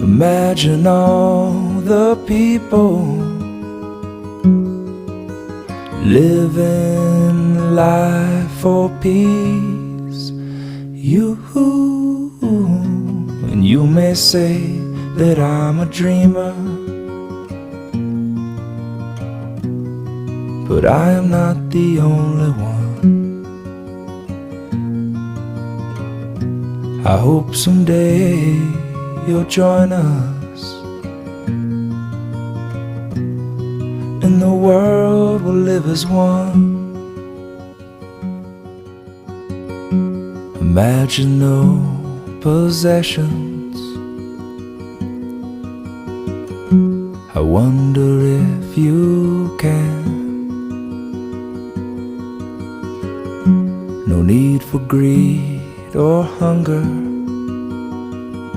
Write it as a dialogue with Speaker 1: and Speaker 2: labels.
Speaker 1: Imagine all the people living life for peace. You, and you may say that I'm a dreamer, but I am not the only one. I hope someday you'll join us, and the world will live as one. Imagine no possessions. I wonder if you can. No need for greed or hunger.